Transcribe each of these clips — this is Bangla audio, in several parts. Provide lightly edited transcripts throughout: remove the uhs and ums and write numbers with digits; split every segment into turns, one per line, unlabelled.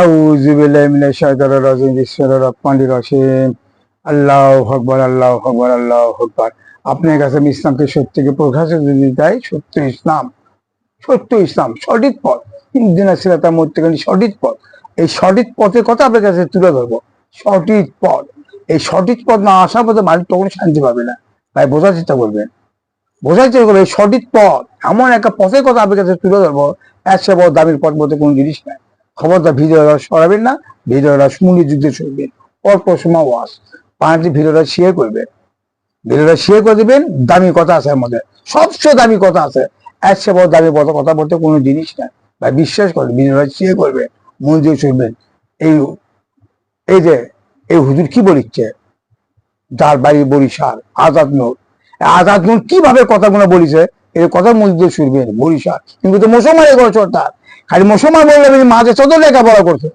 আউযু বিল্লাহি মিনাশ শাইতানির রাজিম। বিসমিল্লাহির রহমানির রহিম। আল্লাহু আকবার, আল্লাহু আকবার, আল্লাহু আকবার। আপনার কাছে আমি ইসলামকে সত্যিকে প্রকাশ যদি দেয়, সত্য ইসলাম, সত্য ইসলাম, সঠিক পথ, ইহদিনাস সিরাতাল মুস্তাকিম, সঠিক পথ। এই সঠিক পথের কথা আপনার কাছে তুলে ধরবো। সঠিক পথ, এই সঠিক পথ না আসার পথে মানুষ তখন শান্তি পাবে না। তাই বোঝার চেষ্টা করবেন, বোঝার চেষ্টা করবেন। সঠিক পথ এমন একটা পথের কথা আপনার কাছে তুলে ধরবো, একশো বড় দাবির পথ বলতে কোনো জিনিস নাই। খবরদার ভিডিওটা সরাবেন না, ভিডিওটা মনোযোগ শুনবেন। অল্প সময় ওয়াজ পাঁচটি ভিডিওটা শেয়ার করবেন, ভিডিওটা শেয়ার করে দিবেন। দামি কথা আছে এর মধ্যে, সবচেয়ে দামি কথা আছে। একশো বড় দামি কথা বলতে কোনো জিনিস নাই। ভাই বিশ্বাস করেন, ভিডিওটা শেয়ার করবেন, মনোযোগ শুনবেন। এই এই যে এই হুজুর কি বলিচ্ছে, যার বাড়ি বরিশাল, আজাদ নূর। আজাদ নূর কিভাবে কথাগুলো বলিছে, এই কথা মসজিদে শুনবেন। বরিশাল কিন্তু তো মুসলমানের ঘর সরকার, খালি মুসলমান বললে মাঝে চোদ্দ লেখাপড়া করছে।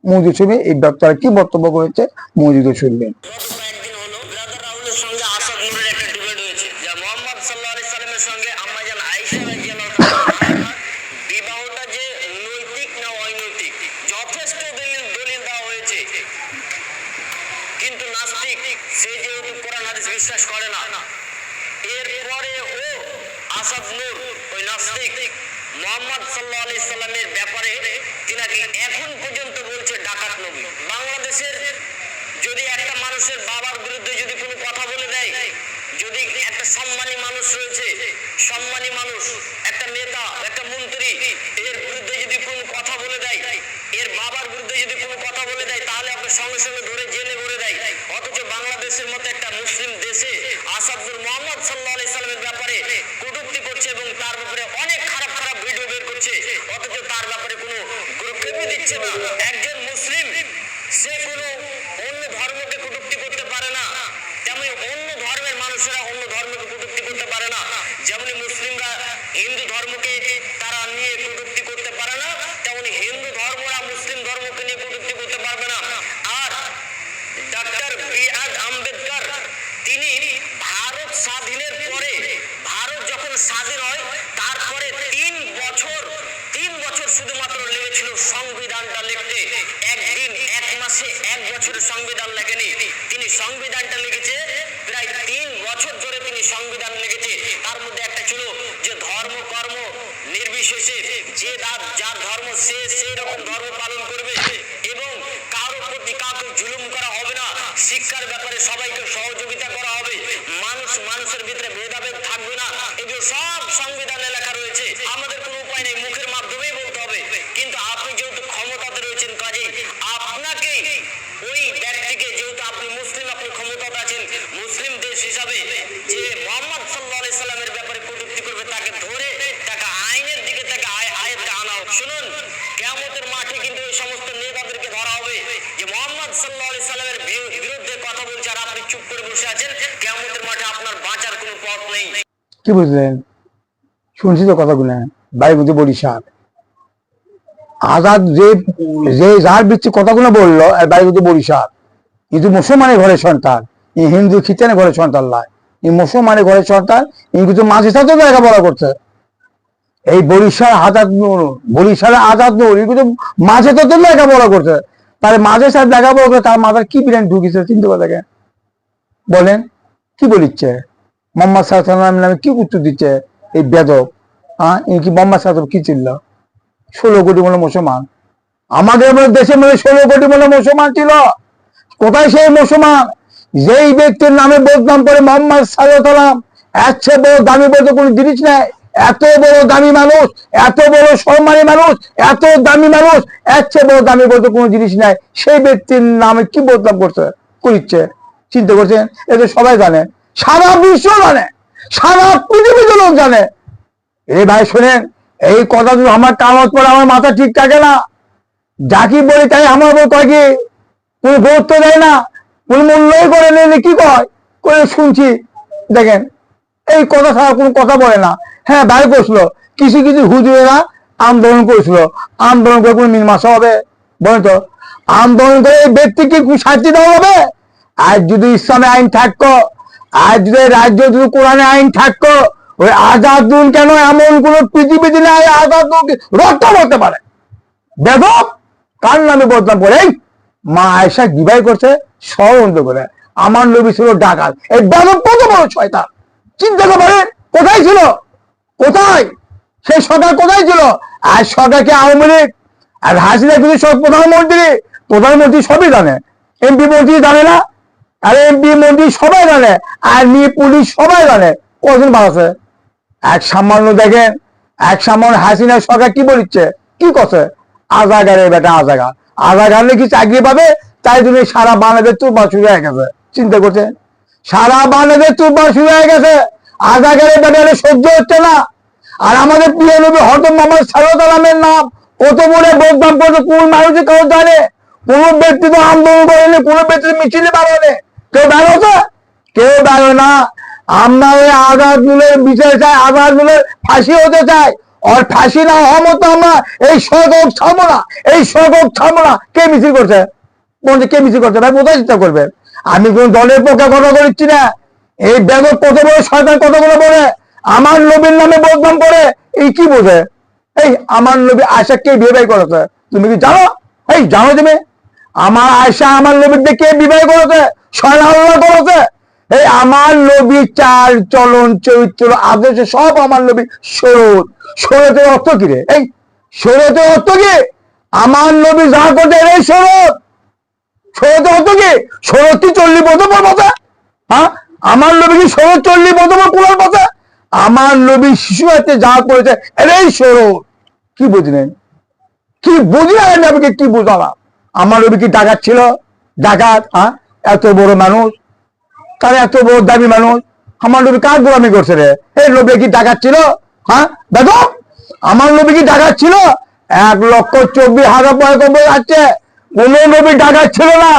মসজিদ শুনবে এই ব্যক্তিরা কি বক্তব্য করেছে, মসজিদে শুনবেন।
কিন্তু নাস্তিক সে যেহেতু কোরআন হাদিস বিশ্বাস করে না, এরপরে ও আসাদ নূর ওই নাস্তিক মুহাম্মদ সাল্লাল্লাহু আলাইহি সাল্লামের ব্যাপারে তিনাকে এখন পর্যন্ত বলছে ডাকাত নবী। বাংলাদেশের যদি একটা মানুষের বাবার বিরুদ্ধে যদি কোনো কথা বলে দেয়, যদি একটা সম্মানী মানুষ রয়েছে, সম্মানী মানুষ, একটা নেতা, একটা মন্ত্রী, এর বিরুদ্ধে যদি কোনো কথা বলে দেয়, এর বাবার বিরুদ্ধে যদি কোনো কথা বলে দেয়, তাহলে আপনার সঙ্গে সঙ্গে ধরে জেলে ভরে দেয়। অথচ বাংলাদেশের মতো একটা মুসলিম দেশে আসাদ নূর মুহাম্মদ সাল্লাল্লাহু আলাইহি সাল্লামের ব্যাপারে কটূক্তি করছে এবং তার ব্যাপারে অনেক খারাপ খারাপ ভিডিও বের করছে, অথচ তার ব্যাপারে কোনো গুরুত্বই দিচ্ছে না। একজন মুসলিম সে কোনো অন্য ধর্মকে কটূক্তি করতে পারে না, তেমনি অন্য ধর্মের মানুষেরা অন্য ধর্মকে কটূক্তি করতে পারে না। যেমনি মুসলিমরা হিন্দু ধর্মকে তারা নিয়ে কটূক্তি করতে পারে না, তেমনি হিন্দু ধর্মরা মুসলিম ধর্মকে নিয়ে কটূক্তি করতে পারবে না। আর ডক্টর বি.আর. আম্বেদকর তিনি ভারত স্বাধীনের পরে, ভারত যখন স্বাধীন হয় তারপরে 3 বছর শুধুমাত্র লেগেছিল সংবিধানটা লিখতে। একদিন, এক মাসে, এক বছরের সংবিধান লেখেনি তিনি, সংবিধানটা লিখেছে প্রায় 3 বছর ধরে তিনি সংবিধান লিখেছে। তার মধ্যে একটা ছিল যে ধর্ম কর্ম নির্বিশেষে যে যার ধর্ম সে সেই রকম ধর্ম পালন করবে এবং কারোর প্রতি কাউকে জুলুম করা হবে না, শিক্ষার ব্যাপারে সবাইকে সহযোগিতা করা হবে, মানুষের ভিতরে ভেদাভেদ থাকবে না। এগুলো সব সংবিধানে লেখা রয়েছে। আমাদের কোনো উপায় নেই, মুখের মাধ্যমেই বলতে হবে। কিন্তু আপনি যেহেতু ক্ষমতাতে রয়েছেন, কাজে আপনাকেই ওই ব্যক্তিকে, যেহেতু আপনি মুসলিম, আপনি ক্ষমতাতে আছেন, মুসলিম দেশ হিসাবে যে মুহাম্মদ সাল্লাল্লাহু আলাইহি সাল্লামের ব্যাপারে কটূক্তি করবে তাকে ধরে তাকে আইনের দিকে তাকে আয়াতে আনা হোক। শুনুন, কিয়ামতের মাঠে কিন্তু ওই সমস্ত নেতাদেরকে ধরা হবে যে মুহাম্মদ সাল্লাল্লাহু আলাইহি সাল্লামের বিরুদ্ধে কথা বলছে আর আপনি চুপ করে বসে আছেন। কিয়ামতের মাঠে আপনার বাঁচার কোনো পথ নেই।
কি বুঝলেন? শুনছি তো কথাগুলো। বাড়ি বুঝে বরিশাল, আজাদ যে যার বৃত্তি কথাগুলো বললো, বাড়ি বুঝে বরিশাল, কিন্তু মুসলমানের ঘরের সন্তান, এই হিন্দু খ্রিস্টানের ঘরের সন্তান নয়, এই মুসলমানের ঘরের সন্তান। কিন্তু মাঝে সাথে লেখাপড়া করছে। এই বরিশাল আজাদ নূর, বরিশালে আজাদ নূর কিন্তু মাঝে সাথে লেখাপড়া করছে। তাহলে মাঝে সাথে লেখাপড়া করে তার মাথার কি বিরান ঢুকিছে চিন্তা করে দেখেন। বলেন কি বলিচ্ছে? মোহাম্মদ সাল্লাল্লাহু নামে কি উত্তর দিচ্ছে এই বেদব? কি মোহাম্মদ সাল্লাল্লাহু কি ছিল? 16 কোটি মনে মুসলমান আমাদের দেশে, মানে 16 কোটি মনে মুসলমান ছিল। কোথায় সেই মুসলমান যেই ব্যক্তির নামে বদনাম করে মোহাম্মদ সাল্লাল্লাহু? এর চেয়ে বড় দামি বলতে কোনো জিনিস নেই। এত বড় দামি মানুষ, এত বড় সম্মানী মানুষ, এত দামি মানুষ, এর চেয়ে বড় দামি বলতে কোনো জিনিস নাই। সেই ব্যক্তির নামে কি বদনাম করিচ্ছে চিন্তা করছেন? এটা সবাই জানে, সারা বিশ্ব জানে, সারা পৃথিবীর লোক জানে। এই ভাই শোনেন, এই কথাগুলো আমার কামত পরে আমার মাথা ঠিক থাকে না। যাকে বলি তাই আমার বই কয় কি কোনো গুরুত্ব দেয় না, কোনো মূল্যই করে নিলে কি করে শুনছি। দেখেন এই কথা ছাড়া কোনো কথা বলে না। হ্যাঁ, ভাই করছিল কিছু কিছু হুজুরেরা আন্দোলন করেছিল, আন্দোলন করে কোনো মীমাংসা হবে? বলেন তো, আন্দোলন করে এই ব্যক্তিকে শাস্তি দেওয়া হবে? আর যদি ইসলামে আইন থাকতো, আর যদি রাজ্য যদি কোরআনে আইন থাকতো, ওই আজাদ নূর কেন এমন কোন পৃথিবীতে নাই আজাদ নূরকে রক্ষা করতে পারে? বেদব কার নামে বদনাম করে? এই মা আয়েশা বিবাহ করছে ষড়যন্ত্র করে। আমার নবী ছিল ডাকাত। এই বেদব কত বড় শয়তান, চিন্তা করেন। কোথায় ছিল? কোথায় সেই সরকার? কোথায় ছিল? আর সরকারকে আওয়ামী লীগ আর হাসিনা কিন্তু সব প্রধানমন্ত্রী সবই জানে, এমপি মন্ত্রী জানে না? আর এমপি মন্ত্রী সবাই জানে, আর্মি পুলিশ সবাই জানে। কজন বাড়াচ্ছে? এক সামান্য দেখেন, এক সামান্য হাসিনা সরকার কি বলিচ্ছে, কি করছে? আজাগারে বেটা আজাগার। আজাগার কি চাকরি পাবে? তাই জন্য সারা বাংলাদেশ তুরপার শুরু হয়ে গেছে। চিন্তা করছে, সারা বাংলাদেশ তুরপার শুরু হয়ে গেছে। আজাগারে বেটা সহ্য হচ্ছে না। আর আমাদের প্রিয় নবী হযরত মুহাম্মদ সাল্লাল্লাহু আলাইহি ওয়াসাল্লামের নাম কত বলে বদনাম করছে, কোন মানুষই কেউ জানে? কোন ব্যক্তি তো আন্দোলন করেনি, কোন ব্যক্তি মিছিলে বেরোনে, কেউ বেরোছে? কেউ বেরো না। আমরা ওই আজাদুলের বিচার চাই, আজাদুলের ফাঁসি হতে চাই। আর ফাঁসি না হওয়া মতো আমরা এই সড়ক ছাড়বো না, এই সড়ক ছাড়বো না। কে মিছিল করছে? কে মিছিল করছে ভাই? কোথায় চিন্তা করবে? আমি কোন দলের পক্ষে কথা বলছি না। এই বেগম কত বড় শয়তান, কতগুলো বলে আমার নবীর নামে বদনাম করে। এই কি বোঝে? এই আমার নবী আয়েশাকে বিয়ে করেছে, তুমি কি জানো? এই জানো তুমি আমার আয়েশা আমার নবীর কে বিবাহ করেছে? স্বয়ং আল্লাহ করেছে। এই আমার নবী চাল চলন চরিত্র আদর্শ সব আমার নবী শরৎ। শরতের অর্থ কি রে? এই শরতের অর্থ কি? আমার নবী যা করছে এই শরৎ। শরতের অর্থ কি? শরৎ 40 বছর পর বাঁচে? হ্যাঁ, আমার নবী কি শরৎ 40 বছর পর পুরান বাঁচে? আমার নবী শিশু হাতে যা করেছে এটাই শরৎ। কি বুঝলেন? কি বুঝলেন? নবীকে কি বুঝালাম? আমার নবী কি ডাকাত ছিল? ডাকাত? হ্যাঁ, এত বড় মানুষ, তার এত বড় দাবি মানুষ, আমার নবী কার গোলামি করছে রে? এই নবী কি ডাকাত ছিল? হ্যাঁ বেদম, আমার নবী কি ডাকাত ছিল? 1,24,000 পয়গম্বর আছে, কোন নবী ডাকাত ছিল না।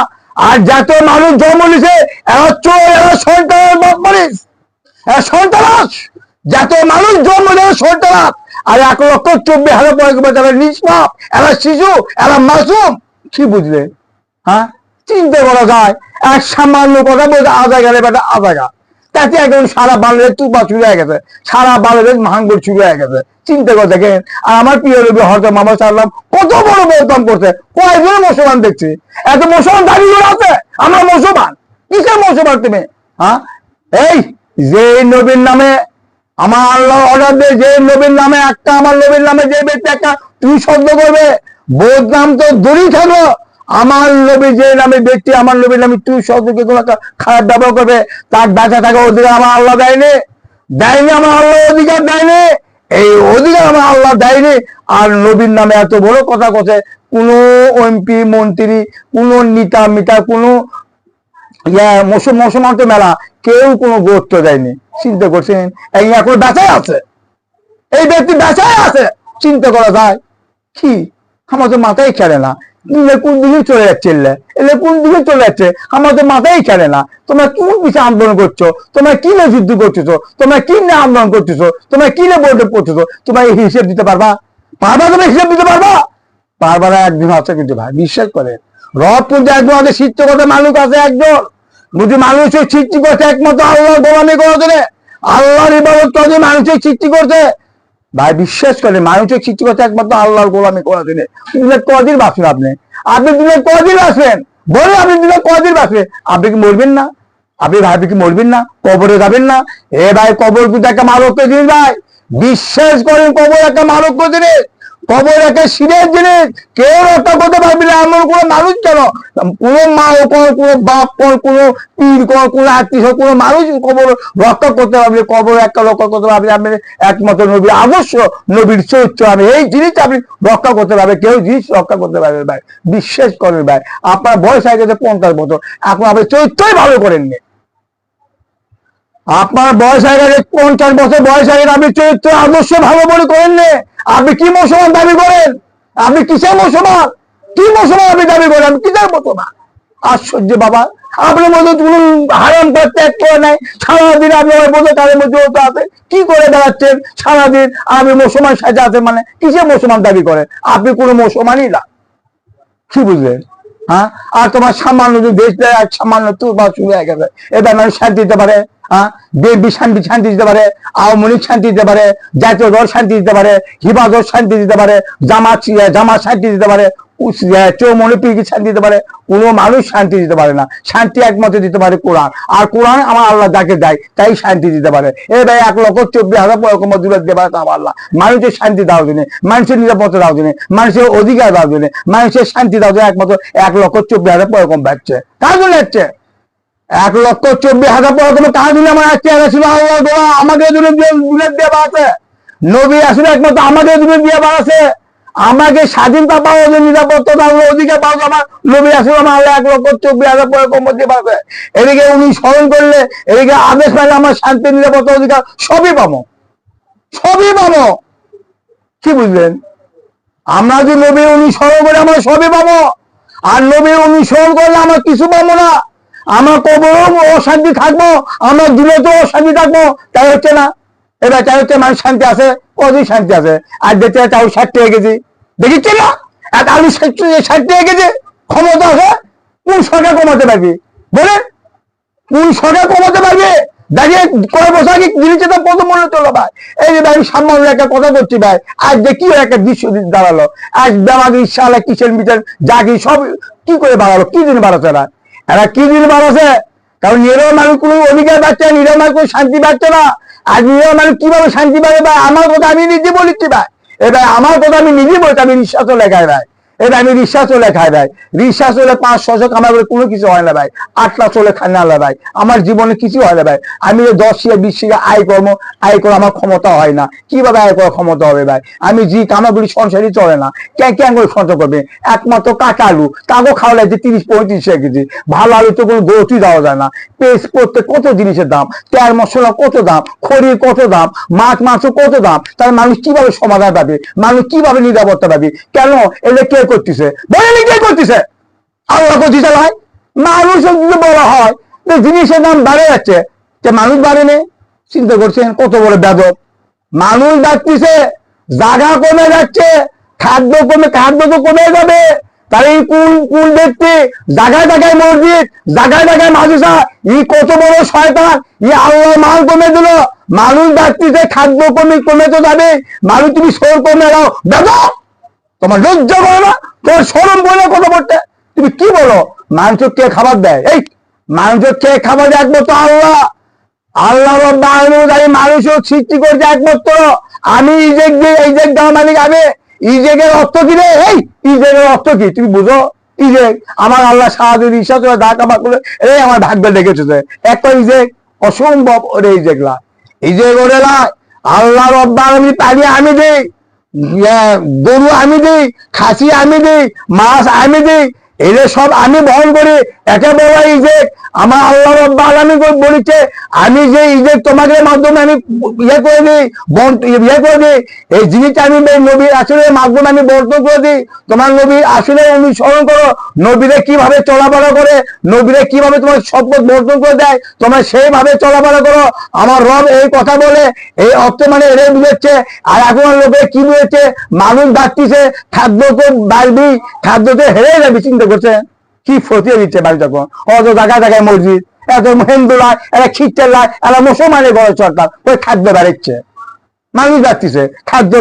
আর যত মানুষ জন্ম নিছে এরা চোর, এরা সন্তান বদমাইশ, এরা সন্তানাস। যত মানুষ জন্ম দেয় সন্তানাস। আর 1,24,000 পয়গম্বর যারা নিষ্পাপ, এরা শিশু, এরা মাসুম। কি বুঝলে? হ্যাঁ, চিন্তা করা যায়। এক সামান্য কথা বলতে আজাগারে বেটা আজাগা, তাতে এখন সারা বাংলাদেশ তুফা শুরু হয়ে গেছে, সারা বাংলাদেশ ভাঙবর শুরু হয়ে গেছে। চিন্তা করে দেখেন। আর আমার প্রিয় নবী হযরত মুহাম্মদ সাল্লাল্লাহু আলাইহি ওয়াসাল্লাম কত বড় বদনাম করছে। কয়জন মুসলমান দেখছি? এত মুসলমান দাবি করে আছে আমরা মুসলমান। কিসের মুসলমান তুমি? হ্যাঁ, এই যে নবীর নামে আমার আল্লাহ অর্ডার দেয়, যে নবীর নামে একটা, আমার নবীর নামে যে ব্যক্তি একটা তুই শব্দ করবে, বদনাম তো দূরই থাকো। আমার নবী যে নামে ব্যক্তি, আমার নবীর নামে তুই শব্দকে কোনো একটা খারাপ ব্যবহার করবে, তার বেঁচে থাকা অধিকার আমার আল্লাহ দেয়নি। দেয়নি, আমার আল্লাহ অধিকার দেয়নি। এই অধিকার আমার আল্লাহ দেয়নি। আর নবীর নামে এত বড় কথা কথা কোনো এমপি মন্ত্রী, কোনো নেতা মিতা, কোনো মুসলমান তো মেলা কেউ কোনো গুরুত্ব দেয়নি। চিন্তা করছেন? এই এখন বেঁচাই আছে, এই ব্যক্তি বেঁচাই আছে। চিন্তা করা যায় কি? আমার তো মাথায় খেলে না। কোন দিকে চলে যাচ্ছে? এলে কোন দিকে চলে যাচ্ছে? আমার তো মাথায় খেলে না। তোমরা কোন পিছিয়ে আন্দোলন করছো? তোমরা কি নিয়ে যুদ্ধ করতেছো? তোমরা কি নিয়ে আন্দোলন করতেছো? তোমরা কি নিয়ে বৈঠক করতেছো? তোমরা এই হিসেব দিতে পারবা? তুমি হিসেব দিতে পারবা? পারবা না। একদিন আছে কিন্তু ভাই, বিশ্বাস করে রব কিন্তু একজন আছে, শিক্ষকতা মানুষ আছে একজন। বুঝি মানুষের সৃষ্টি করছে একমাত্র আল্লাহ গোলামি করার জন্য। আল্লাহর ইবাদত করে মানুষের সৃষ্টি করছে ভাই, বিশ্বাস করে মানুষের সৃষ্টি করছে একমাত্র আল্লাহর গোলামি করার জন্য। কদিন বাঁচবেন আপনি? আপনি দিনে কদিন বাঁচবেন? বলে আপনি দিনে কদিন বাঁচবেন? আপনি কি মরবেন না? আপনি ভাবি কি মরবেন না? কবরে যাবেন না? এ ভাই, কবর কিন্তু একটা মারক্য জিনিস ভাই, বিশ্বাস করেন। কবর একটা মারক্য জিনিস, কবর একটা সিরের জিনিস। কেউ রক্ষা করতে পারবে না এমন কোনো মানুষ কেন? কোনো মা কর, কোনো বাপ কর, কোনো পীর কর, কোনো আত্মীয়, কোনো মানুষ কবর রক্ষা করতে পারবে? কবর একটা রক্ষা করতে পারবে আপনি একমাত্র নবীর আদর্শ, নবীর চরিত্র। আমি এই জিনিসটা আপনি রক্ষা করতে পারবে, কেউ জিনিস রক্ষা করতে পারবে ভাই, বিশ্বাস করেন ভাই। আপনার বয়স হয়ে গেছে 50 বছর, এখন আপনি চরিত্রই ভালো করেননি। আপনার বয়স হয়ে গেছে 50 বছর বয়স হয়ে গেছে, আপনি চরিত্র আদর্শ ভালো বলে করেননি। আপনি কি মুসলমান দাবি করেন? আপনি কিসের মুসলমান? কি মুসলমান আপনি দাবি করেন? আপনি কিসের মুসলমান? আশ্চর্য বাবা, আপনার মধ্যে কোন হারাম ত্যাগ করে নাই। সারাদিন আপনি আমার মধ্যে কারের মধ্যে আছে, কি করে বেড়াচ্ছেন সারাদিন? আপনি মুসলমান সাজা আছেন, মানে কিসের মুসলমান দাবি করেন? আপনি কোনো মুসলমানই না। কি বুঝলেন? হ্যাঁ, আর তোমার সামান্য যদি দেশ দেয়, সামান্য তুরপা শুরু হয়ে গেছে। এবার মানুষ শান্তি দিতে পারে? হ্যাঁ, বিএনপি শান্তি দিতে পারে, আওয়ামী লীগ শান্তি দিতে পারে, জাতীয় দল শান্তি দিতে পারে, হিফাজত শান্তি দিতে পারে, জামাত শান্তি দিতে পারে। চৌমনে পীর কি শান্তি দিতে পারে? কোনো মানুষ শান্তি দিতে পারে না। শান্তি একমাত্র দিতে পারে কোরআন, আর কোরআন আমার আল্লাহ যাকে দেয় তাই শান্তি দিতে পারে। ভাই 1,24,000 পয়গম্বর দূরে দিয়ে পারে আল্লাহ। মানুষের শান্তি দেওয়ার জন্য, মানুষের নিরাপত্তা দেওয়ার জন্য, মানুষের অধিকার দেওয়ার জন্য, মানুষের শান্তি দেওয়ার জন্য একমাত্র 1,24,000 পয়গম্বর হচ্ছে। কার জন্য হচ্ছে 1,24,000 পয়গম্বর? কার জন্য আমার আসছে? আল্লাহ আমাকে দূরে দিয়ে বাড়াচ্ছে। নবী আসলে একমাত্র আমাকে দূরে দিয়ে বাড়াচ্ছে। আমাকে স্বাধীনতা পাওয়া যায়, নিরাপত্তা পাওয়া, অধিকার পাওয়া আমার নবী আসলে আমার আল্লাহ 1,24,000 পয়গম্বর দিয়ে বাড়াচ্ছে। এদিকে উনি স্মরণ করলে, এদিকে আদেশ পাইলে আমার শান্তি, নিরাপত্তা, অধিকার সবই পাবো, সবই পাবো। কি বুঝলেন? আমরা যে নবী অনুসরণ করে আমরা সবই পাবো, আর নবী অনুসরণ করলে আমরা কিছু পাবো না। আমরা কবরেও অশান্তি থাকবো, আমরা দিলেও অশান্তি থাকবো। তাই হচ্ছে না? এবার তাই হচ্ছে মানুষ শান্তি আছে, কতদিন শান্তি আছে? আর দেখতে চাউ 60 টাকা কেজি, দেখিচ্ছে না? এক আলু 60 টাকা কেজি ক্ষমতা আছে। কোন সরকার কমাতে পারবি বলে? কোন সরকার কমাতে পারবে? দেখে কয় বছর আগে জিনিসটা তো প্রথম মনে চলো ভাই। এই যে ভাই সামান্য একটা কথা করছি ভাই, আজ যে কি একটা দৃশ্য দাঁড়ালো, আজ দামাগ ইনশাআল্লাহ কিচেন মিচেন যা কি সব কি করে বাড়ালো? কি দিন বাড়াচ্ছে এরা কি দিন বাড়াচ্ছে? কারণ নিরহ মানুষ কোনো অধিকার পাচ্ছে না, নিরহ মানুষ কোনো শান্তি পাচ্ছে না। আর নিরহ মানুষ কিভাবে শান্তি পাবে ভাই? আমার কথা আমি নিজে বলিচ্ছি ভাই। ভাই আমার কথা আমি নিজে বলছি, আমি নিঃশ্বাসও লেখায় ভাই। আমি রিসার্চও লেখায় ভাই। রিসার্চ হলে 500 কামাই করে কোনো কিছু হয় না ভাই। 8 লাখ চলে খান না ভাই। আমার জীবনে কিছু হয় না ভাই। আমি 10 শিখা 20 শিখা আয় করা আমার ক্ষমতা হয় না। কিভাবে আয় করার ক্ষমতা হবে ভাই? আমি জি কামাগুলি সংসারই চলে না। কেন করে সঞ্চয় করবে? একমাত্র কাঁচা আলু, তাকেও খাওয়া লাগছে 30-35 টাকা কেজি। ভালো আলু তো কোনো গতি দেওয়া যায় না। পেস্ট করতে কত জিনিসের দাম, তেল মশলা কত দাম, খড়ির কত দাম, মাছ কত দাম। তাই মানুষ কিভাবে সমাধান পাবে? মানুষ কিভাবে নিরাপত্তা পাবে? কেন এলে কে করতেছে? বলেন কে করতেছে? আল্লাহ করতেছে ভাই। মানুষ যদি বলা হয় যে জিনিসের দাম বেড়ে যাচ্ছে, যে মানুষ বাড়েনি। চিন্তা করছেন কত বড় বেদব? মানুষ বাড়তেছে, জায়গা কমে যাচ্ছে, খাদ্য তো কমে যাবে। তার এই কোন ব্যক্তি জায়গায় জায়গায় মসজিদ, জায়গায় জায়গায় মাদ্রাসা, কত বড় শয়তান! আল্লাহ মাল কমে দিল, মানুষ বাড়তেছে, খাদ্য কমে তো যাবে। মানুষ তুমি শোর কমে দাও, বেদব! তোমার লজ্জা করে না? তোমার শরম বলে কথা বলতে? তুমি কি বলো? মানুষের কে খাবার দেয়? এই মানুষের কে খাবার দেয়? একমাত্র আল্লাহ। আল্লাহ মানুষও সৃষ্টি করছে একমাত্র। আমি ইজেক দিয়ে ইজেক দেওয়া মালিক আমি। ইজেকের অর্থ কি রে? এই ইজেকের অর্থ কি তুমি বুঝো? ইজেক আমার আল্লাহ সাহায্য বিশ্বাস করে দা কামা করে এই আমার ভাগ্য দেখেছে। একটা ইজেক অসম্ভব ওরে ইজেকলা ইজেক ওরে আল্লাহ রব্বা আমি পানি আমি দিই, গরু আমি দিই, খাসি আমি দিই, মাছ আমি দিই, এদের সব আমি বহন করি। একে বলা ইজেক আমার আল্লাহ রব্বুল আলামিন বলেছে, আমি যে ইজেক তোমাকে মাধ্যমে আমি করে দিই, করে দিই, এই জিনিসটা আমি নবীর আসলে মাধ্যমে আমি বর্তন করে দিই। তোমার নবী আসলে অনুসরণ করো, নবীরে কিভাবে চলাফেরা করে, নবীরে কিভাবে তোমার শপথ বর্তন করে দেয়, তোমার সেইভাবে চলাফেরা করো। আমার রব এই কথা বলে এই অর্থে মানে এটাই বুঝেছে। আর এখন লোকে কি বুঝেছে? মানুষ বাড়তিছে, খাদ্য তো বাড়বি, খাদ্যতে হেরে যাবি। চিন্তা করছে কি ফতিয়ে দিচ্ছে বাড়ি তখন। অত জায়গায় জায়গায় মসজিদ, এত হিন্দু লাই, এরা খ্রিস্টান লাই, এরা মুসলমানের ঘরে সরকার ওই খাদ্য বাড়িচ্ছে, মানুষ বাড়তিছে, খাদ্য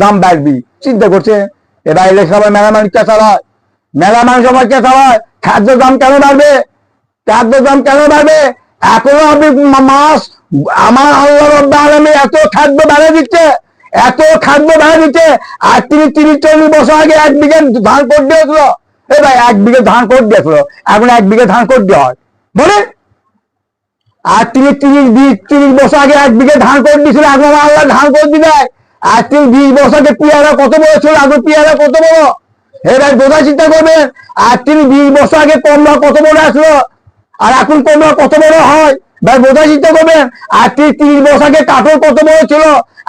দাম বাড়বি। চিন্তা করছে এরা এলে সবাই মেলা মানুষ কেঁচা হয়, মেলা মানুষ সবাই কেঁচা হয়। খাদ্য দাম কেন বাড়বে? খাদ্য দাম কেন বাড়বে? এখনো আপনি মাস আমার আল্লাহ রব্বুল আলামিন এত খাদ্য বাড়িয়ে দিচ্ছে, এত খাদ্য বাড়িয়ে দিচ্ছে। আর তিনি 30-40 বছর আগে 1 বিঘা ধান কোট দিয়েছিল। এ ভাই 1 বিঘা ধান কোট দিয়েছিল, এখন 1 বিঘা ধান কোট দেওয়া হয় বলে? আর তিনি 30 বছর আগে 1 বিঘা ধান কোট দিয়েছিল, এখন আল্লাহ ধান কোট দিয়ে। আর তিনি 20 বছর আগে পেয়ারা কত বড় ছিল, এখন পেয়ারা কত বড়? এবার বোঝা চিন্তা করবেন। আর তিনি 20 বছর আগে কমলা কত বড় আসলো, আর এখন কমলা কত বড় হয় ভাই বোঝা চিন্তা করবেন। আর 30 বছর আগে কাঠল কত বড় ছিল,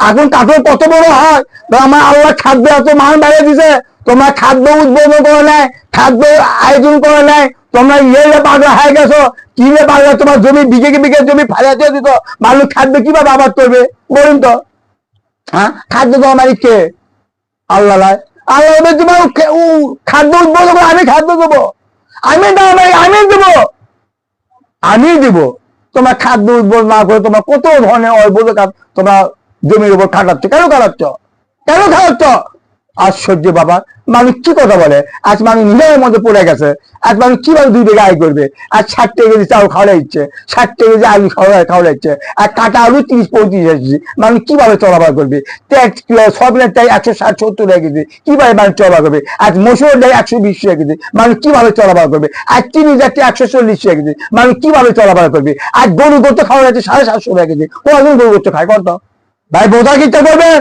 এখন কাঠল কত বড় হয়। তো আমার আল্লাহ খাদ্য এত মান বাড়িয়ে দিছে, তোমরা খাদ্য উদ্বোধন করে নেয়, খাদ্য আয়োজন করে নেয়, তোমরা পাগলা হয়ে গেছো। কিনে পাগলা, তোমার জমি বিঘে বিঘে জমি ফালিয়ে দিয়ে দিত, মানুষ খাদ্য কিভাবে আবাদ করবে বলুন তো? হ্যাঁ, খাদ্য দেওয়া মালিক কে? আল্লাহ। আল্লাহ তোমার খাদ্য উদ্বোধন করে আমি খাদ্য দেবো, আমি দেবো, আমি দিব। তোমার খাদ্য উদ্বোধন না করে তোমার কত ধরনের অবৈধ কাজ তোমরা জমির উপর খাটাচ্ছ। কেন খাটাচ্ছ? আশ্চর্য বাবা, মানুষ কি কথা বলে। আজ মানুষ নিজের মধ্যে পড়ে গেছে। আজ মানুষ কিভাবে 2 বিঘা আয় করবে। আজ 60 টাকা কেজি চাউল খাওয়া ইচ্ছে, 60 টাকা কেজি আলু খাওয়া ইচ্ছে, আর কাটা আলু 30-35 আসছে। মানুষ কিভাবে চলাফেরা করবে। সবিনের তাই 160-70 টাকা কেজি, কিভাবে মানুষ চলাফেরা করবে। আজ মসুর ডাল 120 টাকা কেজি, মানুষ কিভাবে চলাফেরা করবে। আজ চিনি যাচ্ছে 140 টাকা কেজি, মানুষ কিভাবে চলাফেরা করবে। আজ গরু করতে খাওয়া যাচ্ছে 750 টাকা কেজি। কয়জন গরু করতে খায় কত ভাই, বোঝা কিনতে করবেন।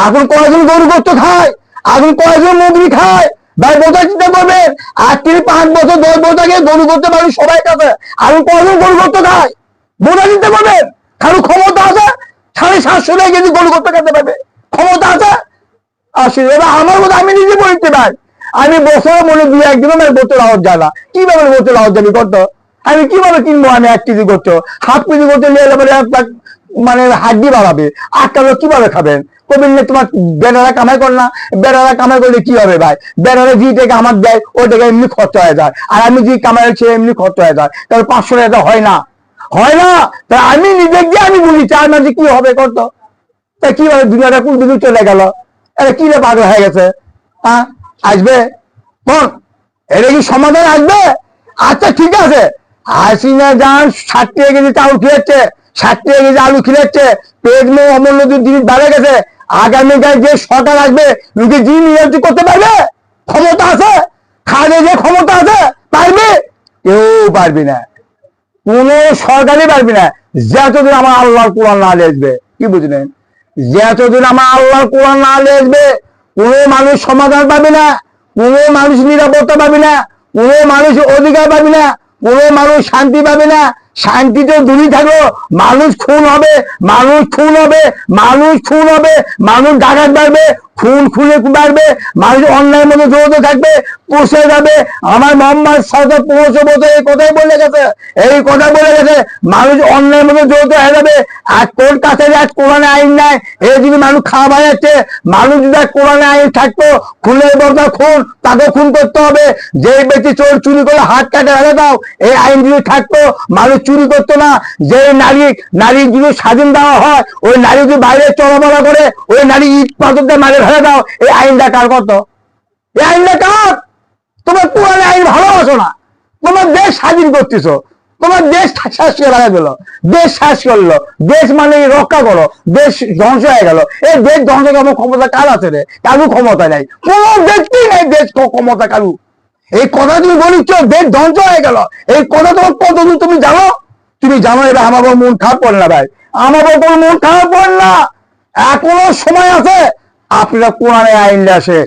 এখন কয়জন গরু করতে খায়, এখন কয়জন মুরগি খায় ভাই, বোঝা চিন্তা করবেন। আজ থেকে 5 বছর 10 বছর আগে গরু করতে পারি সবাই কাছে, এখন কয়জন গরু করতে খায় বোঝা চিন্তা করবেন। কারো ক্ষমতা আছে 750 টাকা কেজি গরু করতে খেতে পারবে, ক্ষমতা আছে। আসলে আমার কথা আমি নিজে বলতে ভাই, আমি বছরের মনে 2-1 দিন বোতল আওয়াজ যায় না। কিভাবে বোতল আওয়াজ যাবি করতো, আমি কিভাবে কিনবো। আমি 1 কেজি করতো, 1/2 কেজি করতে নিয়ে এলে মানে হাড্ডি বাড়াবে। 8 টাকা কিভাবে খাবেন। কবির তোমার বেড়ারা কামাই কর না, বেড়ারা কামাই করলে কি হবে ভাই। বেড়ারা যে টাকা আমার দেয় ওই টাকা এমনি খরচ হয়ে যায়, আর আমি যে কামাই হচ্ছে এমনি খরচ হয়ে যায়। তাহলে 500 টাকা হয় না, হয় না। তা আমি নিজে গিয়ে আমি বলি 4 মাসে কি হবে করতো। তা কিভাবে দুনিয়াটা কোন দিকে চলে গেল। এটা কি রে পাগল হয়ে গেছে। হ্যাঁ আসবে কোন, এটা কি সমাধান আসবে। আচ্ছা ঠিক আছে, হাসিনা যান 60 টাকা কেজি চাউল খেয়েছে, 60 টাকা কেজি আলু খেয়েছে, পেট মেয়ে অমূল্য জিনিস বেড়ে গেছে। আগামীকাল যে সরকার আসবে লোকে জিনিস নিয়ন্ত্রণ করতে পারবে, ক্ষমতা আছে, খাওয়া যে ক্ষমতা আছে, পারবে। কেউ পারবি না, কোন সরকারই পারবি না, যতদিন আমার আল্লাহর কোরআন না আসবে। কি বুঝলেন, যতদিন আমার আল্লাহর কোরআন না আসবে কোন মানুষ সমাধান পাবে না, কোন মানুষ নিরাপত্তা পাবে না, কোন মানুষ অধিকার পাবে না, কোন মানুষ শান্তি পাবে না। শান্তিতে দূরে থাকো, মানুষ খুন হবে, মানুষ খুন হবে, মানুষ খুন হবে, মানুষ ডাকাত বাড়বে, খুন খুনে বাড়বে, মানুষ অন্যায়ের মধ্যে জড়িত থাকবে, পৌঁছে যাবে। আমার মোহাম্মদ সরকার 1500 বছর এই কথাই বলে গেছে, এই কথা বলে গেছে। মানুষ অন্যায়ের মধ্যে জড়িত হয়ে যাবে। আর কোন কাছারি আজ কোরআনে আইন নাই, এই যদি মানুষ খাওয়া যাচ্ছে, মানুষ যদি কোরআনে আইন থাকতো খুনের বদলা খুন, তাকে খুন করতে হবে। যে ব্যক্তি চোর চুরি করে হাত কাটে ফেলে দাও, এই আইন যদি থাকতো মানুষ চুরি করতো না। যে নারী যদি স্বাধীন দেওয়া হয়, ওই নারী যদি বাইরে চলাফেরা করে, ওই নারী ইট পাথর দিয়ে মারে ফেলে দাও, এই আইনটা কার কত, এই আইনটা কার। তোমার পুরানো আইন ভালোবাসো না, তোমার দেশ স্বাধীন করতেছ, তোমার দেশ শেষ করে লাগা গেল, দেশ শেষ করলো, দেশ মানে রক্ষা করো, দেশ ধ্বংস হয়ে গেল। এই দেশ ধ্বংস করার ক্ষমতা কার আছে রে, কারু ক্ষমতা নাই, কোন ব্যক্তি নেই দেশ ক্ষমতা কারু। এই কথা তুমি বলিচ্ছ দেশ ধ্বংস হয়ে গেল, এই কথা তোমার কতদূর তুমি জানো, তুমি জানো। এবার আমার মন খারাপ করে না ভাই, আমার কোনো মন খারাপ করেন না, এখনো সময় আছে। আপনারা কোরআনে আইন আসে,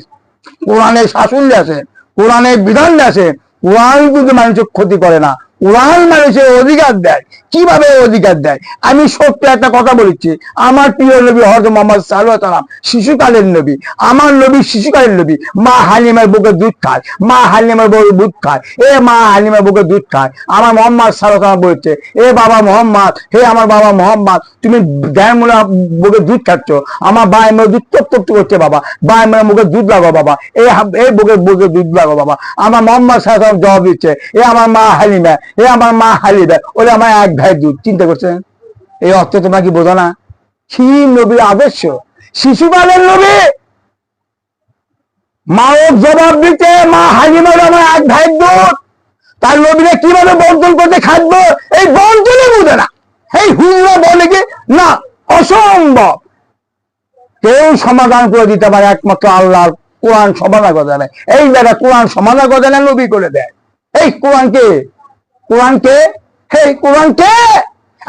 কোরআনের শাসন আসে, কোরআনের বিধান আসে। কোরআন কিন্তু মানুষের ক্ষতি করে না, কোরআন মানুষের অধিকার দেয়। কিভাবে অধিকার দেয়, আমি সত্য একটা কথা বলেছি। আমার প্রিয় নবী হযরত মুহাম্মদ সাল্লাল্লাহু আলাইহি ওয়াসাল্লাম শিশুকালের নবী, আমার নবী শিশুকালের নবী। মা হালিমার বুকে দুধ খায়, মা হালিমার বুকে দুধ খায়, এ মা হালিমার বুকে দুধ খায়। আমার মোহাম্মদ সাল্লাল্লাহু আলাইহি ওয়াসাল্লাম বলছে, এ বাবা মোহাম্মদ, হে আমার বাবা মোহাম্মদ, তুমি গায়ের মূলে বুকে দুধ খাচ্ছ, আমার বায়ের মধ্যে দুধ টপ টপ করছে বাবা, বায়ের মূলে মুখে দুধ লাগো বাবা, এই বুকে দুধ লাগো বাবা। আমার মোহাম্মদ সাল্লাল্লাহু আলাইহি ওয়াসাল্লাম জবাব দিচ্ছে, এ আমার মা হালিমা, এ আমার মা হালিমা, ওরে আমার এক ভাই দুধ। চিন্তা করছেন, এই অর্থ তোমরা কি বোঝো না। কি নবীর আদর্শ, শিশুকালের নবী। মাও জবাব দিচ্ছে, মা হালিমার আমার এক ভাই দুধ। তার নবীরা কিভাবে বন্টন করতে খাটবো, এই বন্টনই বুঝে না। এই হুজরা বলে কি না, অসম্ভব। কেউ সমাধান করে দিতে পারে একমাত্র আল্লাহর কোরআন সমাধান করে দেয়। এই জায়গা কোরআন সমাধান করে দেয়, নবী করে দেয়। এই কোরআনকে, কোরআনকে, এই কোরআনকে।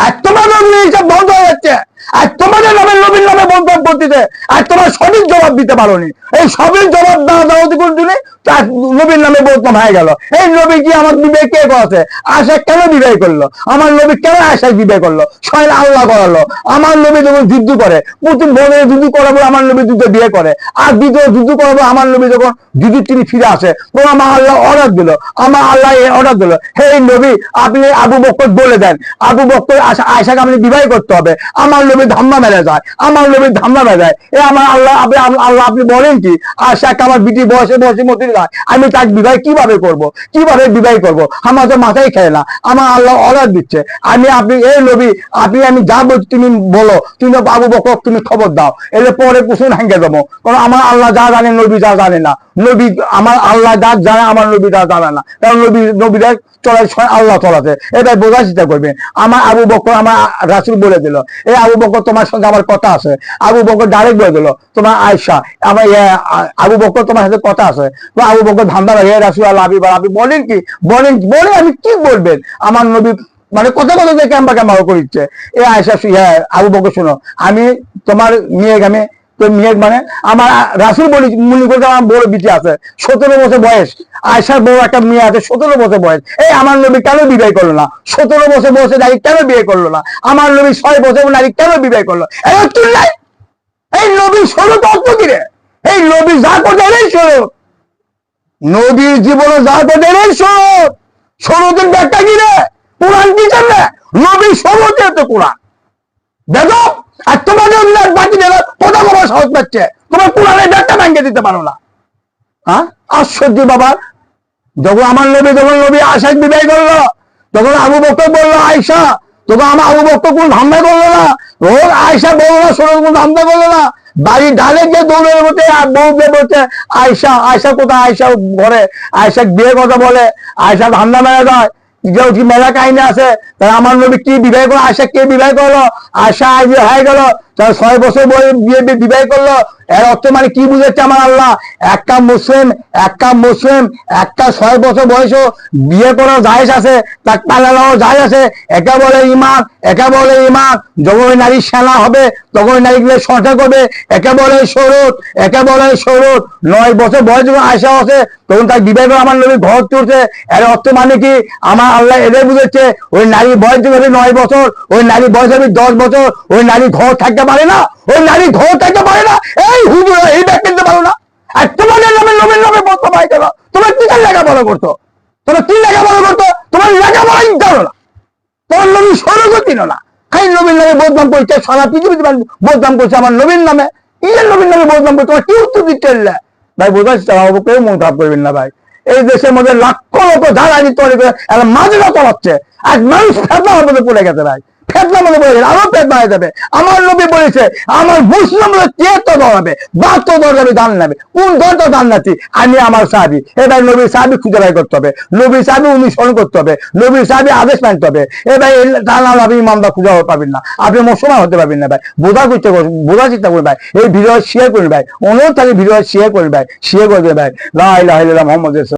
আর তোমার নবীর হিসাব বন্ধ হয়ে যাচ্ছে, আর তোমাদের নামে নবীর নামে বন্ধন করতেছে, আর তোমার সঠিক জবাব দিতে পারোনি। এই সঠিক জবাব দেওয়া কোন দিনে তার নবীর নামে বদনাম হয়ে গেল। এই নবী কি আমার বিবেক কে করেছে, আশা কেন বিবাহ করলো, আমার নবী কেন আশা বিবাহ করলো, স্বয়ং আল্লাহ করালো। আমার নবী যখন যুদ্ধ করে, প্রথম বোনের যুদ্ধ করাবো আমার নবী যুদ্ধ বিয়ে করে, আর দ্বিতীয় যুদ্ধ করাবো আমার নবী যখন যুদ্ধ তিনি ফিরে আসে, তখন আমার আল্লাহ অর্ডার দিল, আমার আল্লাহ অর্ডার দিল, হে নবী আপনি আবু বকর বলে দেন, আবু বকর আয়সাকে আপনি বিবাহ করতে হবে। আমার নবীর ধাম্মা মেরে যায়, আমার নবীর ধাম্মা মেরে যায়। এ আমার আল্লাহ, আল্লাহ আপনি বলেন কি আশা আমার বিটি বয়সে বয়সে মতির গায়, আমি তাকে বিবাহ কিভাবে করব, কিভাবে বিবাহ করব? আমার তো মাথায় খেয়ে না। আমার আল্লাহ অর্ডার দিচ্ছে, আপনি এই নবী, আমি যা বলছি তুমি বলো, তুমি আবু বকর তুমি খবর দাও, এলে পরে কুসুম হাঙ্গে দেবো। কারণ আমার আল্লাহ যা জানে নবী যা জানে না। নবী আমার আল্লাহ যা জানে আমার নবী যা জানে না। কারণ নবীরা চলার সময় আল্লাহ চলাতে, এটা বোঝার চেষ্টা করবে। আমার আবু বকর আমার রাসূল বলে দিল, এই আবু বকর তোমার সঙ্গে আমার কথা আছে। আবু বকর ডাইরেক্ট বলে দিল, তোমার আয়েশা আমার আবু বকর তোমার সাথে কথা আছে। আবু বকর ধান্দা লাগে, রাসূল আল্লাহ আপনি বলেন কি, বলে আমি কি বলবেন? আমার নবী মানে কথা কথা যে ক্যাম্বা ক্যাম্বা করিচ্ছে। এ আয়েশা আবু বকর শোনো, আমি তোমার মেয়ে গামে তো মেয়ে মানে আমার রাসূল বলি মনে করতে আমার বড় বিটি আছে 17 বছর বয়স, আয়েশার বড় একটা মেয়ে আছে 17 বছর বয়স। এই আমার নবী কেন বিবাহ করলো না? 17 বছর বয়সে নারী কেন বিয়ে করলো না? আমার নবী 6 বছর নারী কেন বিবাহ করলো? এই নবী শরৎ অর্থ কিরে? এই নবী যা করতে এই শরৎ, নবীর জীবনে যা করতে এই শরৎ, শরতের ব্যাখ্যা কিরে? কোরআন কি জানবে? নবী শরতের তো কোরআন দেখো। আর তোমাদের বাকি কথা বলার সাহস পাচ্ছে, তোমার কোরআনের ব্যাখ্যা ভেঙে দিতে পারো না। হ্যাঁ, আশ্চর্য বাবা। যখন নবী আয়েশাকে বিবাহ করলো, তখন আবু বকর বললো আয়েশা, তখন আমার আবু বকর কোন ধান্দা করলো না। ওর আয়েশা বললো না, শোনো কোন ধান্দা করলো না। বাড়ির ডালে গিয়ে দৌড়ে বলতে বউ দিয়ে বলছে আয়েশা কোথায়? আয়েশা ঘরে। আয়েশা বিয়ে কথা বলে, আয়েশা ধান্দা মেরে দেয়। মেলা কাহিনী আছে। আমার নবী কি বিবাহ করলো? আয়েশা কে বিবাহ করলো? আয়েশা হয়ে গেল 6 বছর বিয়ে বিবাহ করলো। এর অর্থ মানে কি বুঝাচ্ছে আমার আল্লাহ? একটা মুসলিম 6 বছর বয়সও বিয়ে করার জায়েজ আছে, তার পালানো জায়েজ আছে। একে বলে ইমান, যখন ওই নারী সেনা হবে তখন ওই নারীগুলো সরকার করবে। একে বলে শরৎ 9 বছর বয়স যখন আয়েশা আছে তখন তার বিবাহ করে আমার নবী ঘর চলছে। এর অর্থ মানে কি আমার আল্লাহ এদের বুঝেছে ওই নারী বয়স যখন 9 বছর, ওই নারী বয়স হবে 10 বছর, ওই নারী ঘর থাকতে পারে না, এই হুজুর এই ব্যাখ্যা দিতে পারো না। আর তোমাদের নবীর নামে বলতো ভাই কেন? তোমার কি লেখাপড়া করতো? তোমার লেখাপড়াই জানো না। তোমার নবী স্বর্গ চিন না, খাই নবীর নামে বদনাম করছে, সারা পৃথিবীতে বদনাম করছে আমার নবীর নামে। নবীর নামে বদনাম করছে, তোমার কি উত্তর দিচ্ছে? ভাই বোঝাচ্ছি, কেউ মন খারাপ করবেন না ভাই। এই দেশের মধ্যে লক্ষ লক্ষ ধারাজি তৈরি করে মাজরা চালাচ্ছে, আজ মানুষ ফেতনার মধ্যে পড়ে গেছে ভাই, ফেতনার মধ্যে পড়ে গেছে, আরো ফেতনা হয়ে যাবে। আমার নবী বলেছে আমার মুসলিম 73 দল হবে, 72 দল যাবে দান নেবে। কোন দলটা দান নাচ্ছি? আমি আমার সাহাবী। এবার নবীর সাহাবী খুঁজে বের করতে হবে, নবীর সাহাবী অনুসরণ করতে হবে, নবীর সাহাবী আদেশ মানতে হবে। এবার তা না আপনি ইমামদা খুঁজে পাবেন না, আপনি মুসলমান হতে পারবেন না ভাই। বোঝার চেষ্টা করুন ভাই, এই ভিডিও শেয়ার করুন ভাই, অনুরোধ থাকে ভিডিও শেয়ার করুন ভাই, শেয়ার করবে ভাই। লা ইলাহা ইল্লাল্লাহ মুহাম্মাদুর রাসূলুল্লাহ।